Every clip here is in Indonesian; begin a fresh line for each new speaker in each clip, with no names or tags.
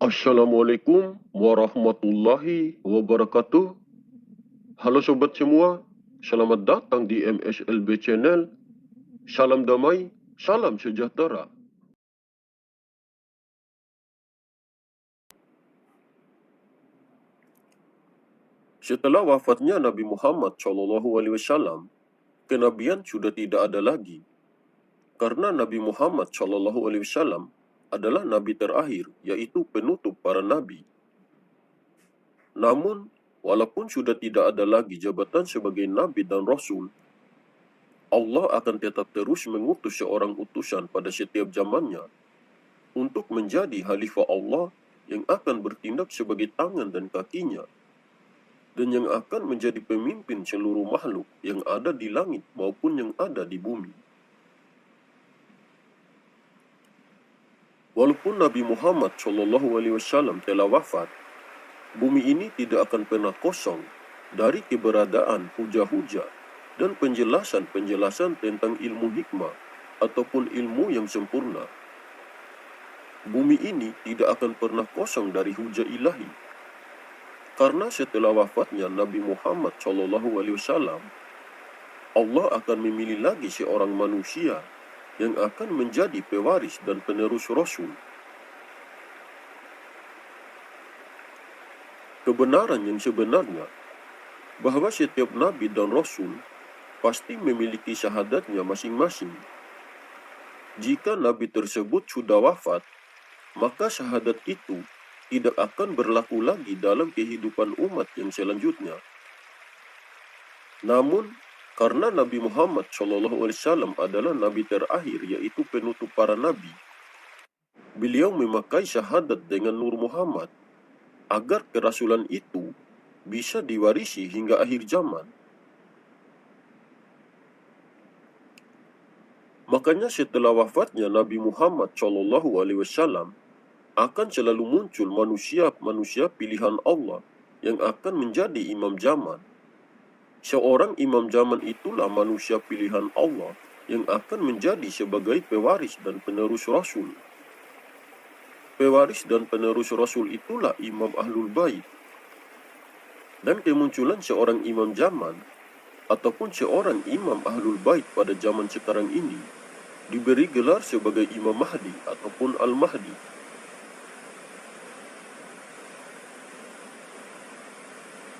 Assalamualaikum warahmatullahi wabarakatuh. Halo sobat semua, selamat datang di MSLB Channel. Salam damai, salam sejahtera. Setelah wafatnya Nabi Muhammad SAW, kenabian sudah tidak ada lagi. Karena Nabi Muhammad SAW adalah nabi terakhir, yaitu penutup para nabi. Namun, walaupun sudah tidak ada lagi jabatan sebagai nabi dan rasul, Allah akan tetap terus mengutus seorang utusan pada setiap zamannya untuk menjadi khalifah Allah yang akan bertindak sebagai tangan dan kakinya, dan yang akan menjadi pemimpin seluruh makhluk yang ada di langit maupun yang ada di bumi. Walaupun Nabi Muhammad SAW telah wafat, bumi ini tidak akan pernah kosong dari keberadaan hujah-hujah dan penjelasan-penjelasan tentang ilmu hikmah ataupun ilmu yang sempurna. Bumi ini tidak akan pernah kosong dari hujah ilahi. Karena setelah wafatnya Nabi Muhammad SAW, Allah akan memilih lagi seorang manusia yang akan menjadi pewaris dan penerus Rasul. Kebenaran yang sebenarnya bahwa setiap Nabi dan Rasul pasti memiliki syahadatnya masing-masing. Jika Nabi tersebut sudah wafat, maka syahadat itu tidak akan berlaku lagi dalam kehidupan umat yang selanjutnya. Namun, karena Nabi Muhammad SAW adalah nabi terakhir, yaitu penutup para nabi, beliau memakai syahadat dengan Nur Muhammad agar kerasulan itu bisa diwarisi hingga akhir zaman. Makanya setelah wafatnya Nabi Muhammad SAW, akan selalu muncul manusia-manusia pilihan Allah yang akan menjadi imam zaman. Seorang imam zaman itulah manusia pilihan Allah yang akan menjadi sebagai pewaris dan penerus Rasul. Pewaris dan penerus Rasul itulah imam Ahlul Bait. Dan kemunculan seorang imam zaman ataupun seorang imam Ahlul Bait pada zaman sekarang ini diberi gelar sebagai Imam Mahdi ataupun Al-Mahdi.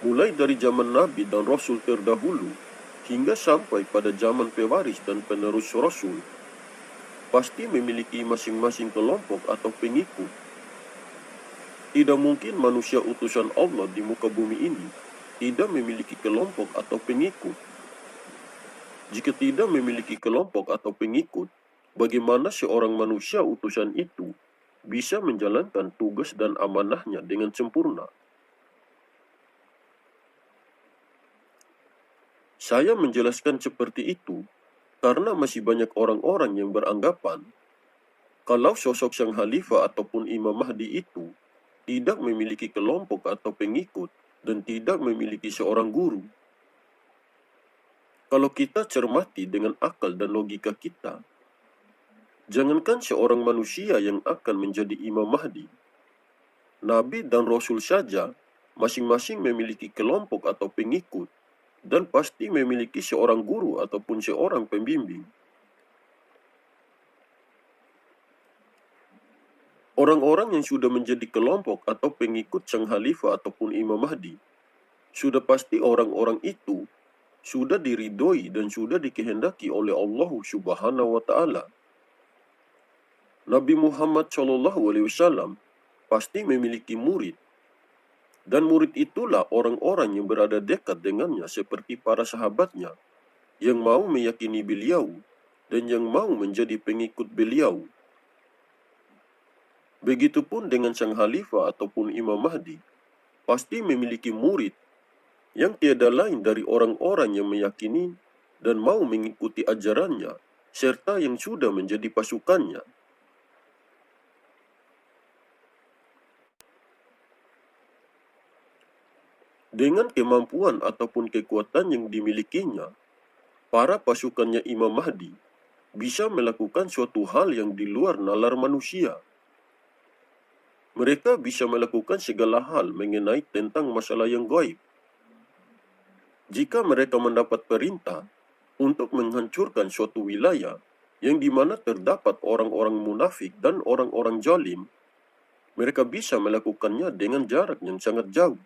Mulai dari zaman Nabi dan Rasul terdahulu hingga sampai pada zaman pewaris dan penerus Rasul, pasti memiliki masing-masing kelompok atau pengikut. Tidak mungkin manusia utusan Allah di muka bumi ini tidak memiliki kelompok atau pengikut. Jika tidak memiliki kelompok atau pengikut, bagaimana seorang manusia utusan itu bisa menjalankan tugas dan amanahnya dengan sempurna? Saya menjelaskan seperti itu karena masih banyak orang-orang yang beranggapan kalau sosok sang khalifah ataupun Imam Mahdi itu tidak memiliki kelompok atau pengikut dan tidak memiliki seorang guru. Kalau kita cermati dengan akal dan logika kita, jangankan seorang manusia yang akan menjadi Imam Mahdi, Nabi dan Rasul saja masing-masing memiliki kelompok atau pengikut dan pasti memiliki seorang guru ataupun seorang pembimbing. Orang-orang yang sudah menjadi kelompok atau pengikut sang khalifah ataupun Imam Mahdi, sudah pasti orang-orang itu sudah diridhoi dan sudah dikehendaki oleh Allah Subhanahu wa Ta'ala. Nabi Muhammad SAW pasti memiliki murid, dan murid itulah orang-orang yang berada dekat dengannya seperti para sahabatnya yang mau meyakini beliau dan yang mau menjadi pengikut beliau. Begitupun dengan sang khalifah ataupun Imam Mahdi, pasti memiliki murid yang tiada lain dari orang-orang yang meyakini dan mau mengikuti ajarannya, serta yang sudah menjadi pasukannya. Dengan kemampuan ataupun kekuatan yang dimilikinya, para pasukannya Imam Mahdi bisa melakukan suatu hal yang di luar nalar manusia. Mereka bisa melakukan segala hal mengenai tentang masalah yang gaib. Jika mereka mendapat perintah untuk menghancurkan suatu wilayah yang di mana terdapat orang-orang munafik dan orang-orang zalim, mereka bisa melakukannya dengan jarak yang sangat jauh.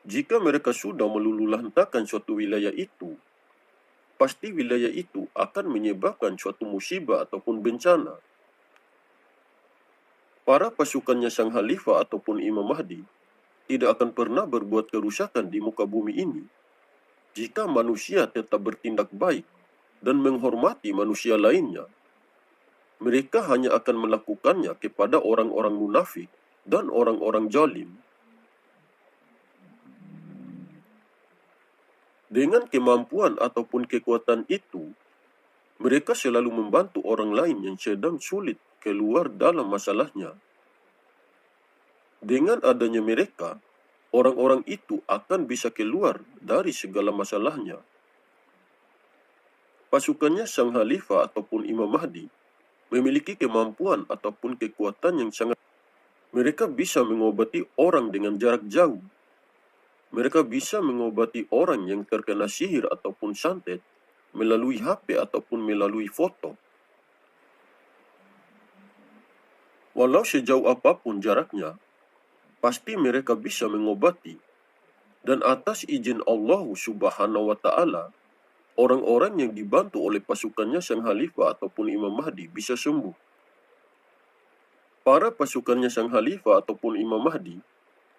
Jika mereka sudah meluluhlantahkan suatu wilayah itu, pasti wilayah itu akan menyebabkan suatu musibah ataupun bencana. Para pasukannya Sang Khalifah ataupun Imam Mahdi tidak akan pernah berbuat kerusakan di muka bumi ini jika manusia tetap bertindak baik dan menghormati manusia lainnya. Mereka hanya akan melakukannya kepada orang-orang munafik dan orang-orang zalim. Dengan kemampuan ataupun kekuatan itu, mereka selalu membantu orang lain yang sedang sulit keluar dalam masalahnya. Dengan adanya mereka, orang-orang itu akan bisa keluar dari segala masalahnya. Pasukannya Sang Khalifah ataupun Imam Mahdi memiliki kemampuan ataupun kekuatan yang sangat. Mereka bisa mengobati orang dengan jarak jauh. Mereka bisa mengobati orang yang terkena sihir ataupun santet melalui HP ataupun melalui foto. Walau sejauh apapun jaraknya, pasti mereka bisa mengobati. Dan atas izin Allah Subhanahu wa Ta'ala, orang-orang yang dibantu oleh pasukannya Sang Khalifah ataupun Imam Mahdi bisa sembuh. Para pasukannya Sang Khalifah ataupun Imam Mahdi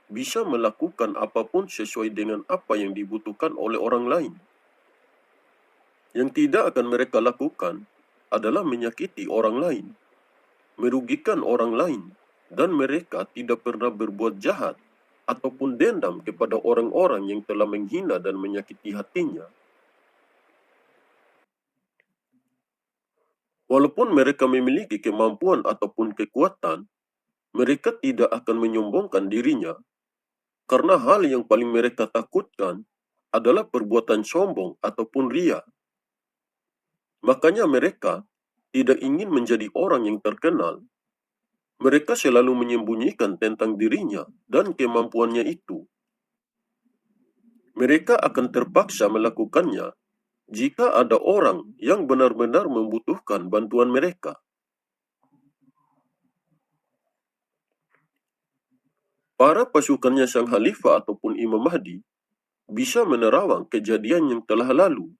bisa melakukan apapun sesuai dengan apa yang dibutuhkan oleh orang lain. Yang tidak akan mereka lakukan adalah menyakiti orang lain, merugikan orang lain, dan mereka tidak pernah berbuat jahat ataupun dendam kepada orang-orang yang telah menghina dan menyakiti hatinya. Walaupun mereka memiliki kemampuan ataupun kekuatan, mereka tidak akan menyombongkan dirinya, karena hal yang paling mereka takutkan adalah perbuatan sombong ataupun ria. Makanya mereka tidak ingin menjadi orang yang terkenal. Mereka selalu menyembunyikan tentang dirinya dan kemampuannya itu. Mereka akan terpaksa melakukannya jika ada orang yang benar-benar membutuhkan bantuan mereka. Para pasukannya Sang Khalifah ataupun Imam Mahdi bisa menerawang kejadian yang telah lalu,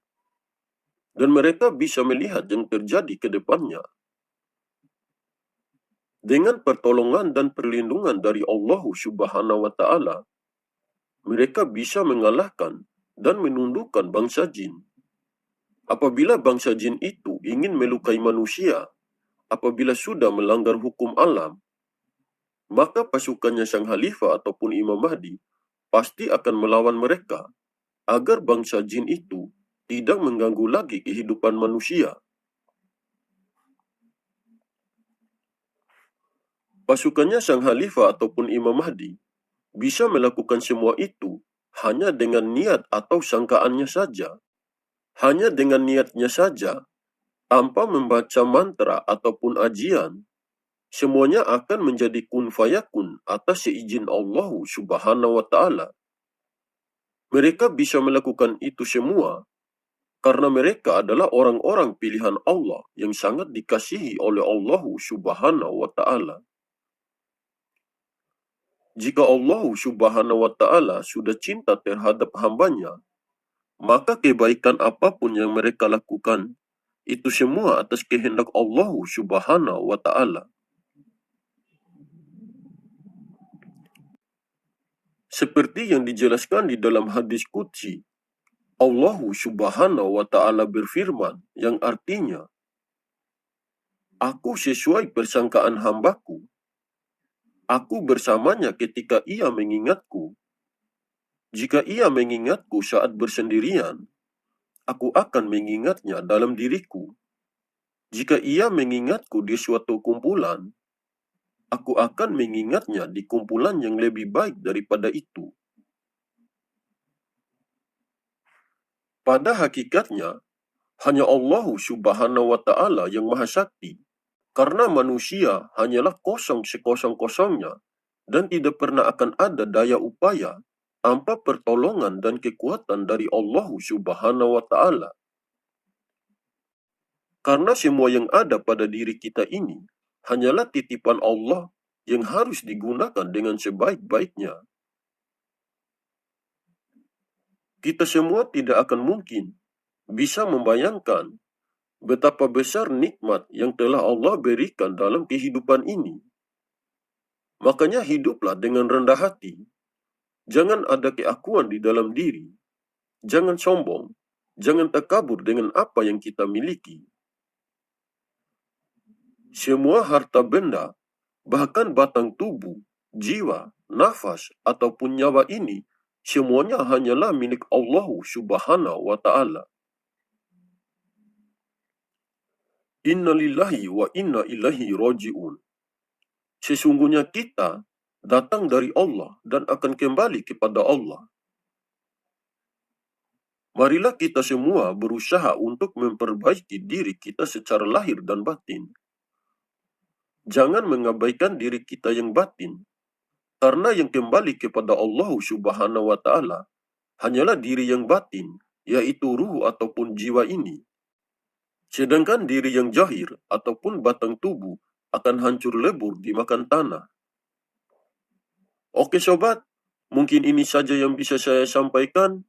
dan mereka bisa melihat yang terjadi ke depannya. Dengan pertolongan dan perlindungan dari Allah Subhanahu wa Ta'ala, mereka bisa mengalahkan dan menundukkan bangsa jin. Apabila bangsa jin itu ingin melukai manusia, apabila sudah melanggar hukum alam, maka pasukannya Sang Khalifah ataupun Imam Mahdi pasti akan melawan mereka agar bangsa jin itu tidak mengganggu lagi kehidupan manusia. Pasukannya Sang Khalifah ataupun Imam Mahdi bisa melakukan semua itu hanya dengan niat atau sangkaannya saja. Hanya dengan niatnya saja, tanpa membaca mantra ataupun ajian, semuanya akan menjadi kun fayakun atas seizin Allah Subhanahu wa Ta'ala. Mereka bisa melakukan itu semua karena mereka adalah orang-orang pilihan Allah yang sangat dikasihi oleh Allah Subhanahu wa Ta'ala. Jika Allah Subhanahu wa Ta'ala sudah cinta terhadap hambanya, maka kebaikan apapun yang mereka lakukan, itu semua atas kehendak Allah Subhanahu wa Ta'ala. Seperti yang dijelaskan di dalam hadis qudsi, Allah Subhanahu wa Ta'ala berfirman yang artinya, "Aku sesuai persangkaan hambaku. Aku bersamanya ketika ia mengingatku. Jika ia mengingatku saat bersendirian, aku akan mengingatnya dalam diriku. Jika ia mengingatku di suatu kumpulan, aku akan mengingatnya di kumpulan yang lebih baik daripada itu." Pada hakikatnya, hanya Allah Subhanahu wa Ta'ala yang Maha Sakti. Karena manusia hanyalah kosong sekosong-kosongnya dan tidak pernah akan ada daya upaya tanpa pertolongan dan kekuatan dari Allah Subhanahu wa Ta'ala. Karena semua yang ada pada diri kita ini hanyalah titipan Allah yang harus digunakan dengan sebaik-baiknya. Kita semua tidak akan mungkin bisa membayangkan betapa besar nikmat yang telah Allah berikan dalam kehidupan ini. Makanya hiduplah dengan rendah hati. Jangan ada keakuan di dalam diri. Jangan sombong. Jangan takabur dengan apa yang kita miliki. Semua harta benda, bahkan batang tubuh, jiwa, nafas, ataupun nyawa ini, semuanya hanyalah milik Allah Subhanahu wa Ta'ala. Inna lillahi wa inna ilaihi raji'un. Sesungguhnya kita datang dari Allah dan akan kembali kepada Allah. Marilah kita semua berusaha untuk memperbaiki diri kita secara lahir dan batin. Jangan mengabaikan diri kita yang batin, karena yang kembali kepada Allah Subhanahu wa Ta'ala hanyalah diri yang batin, yaitu ruh ataupun jiwa ini. Sedangkan diri yang zahir ataupun batang tubuh akan hancur lebur dimakan tanah. Oke sobat, mungkin ini saja yang bisa saya sampaikan.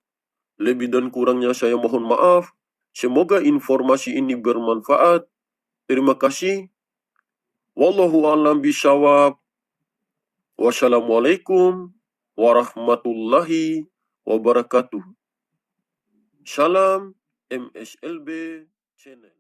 Lebih dan kurangnya saya mohon maaf. Semoga informasi ini bermanfaat. Terima kasih. Wallahu a'lam bishawab. Wassalamualaikum warahmatullahi wabarakatuh. Salam MSLB Channel.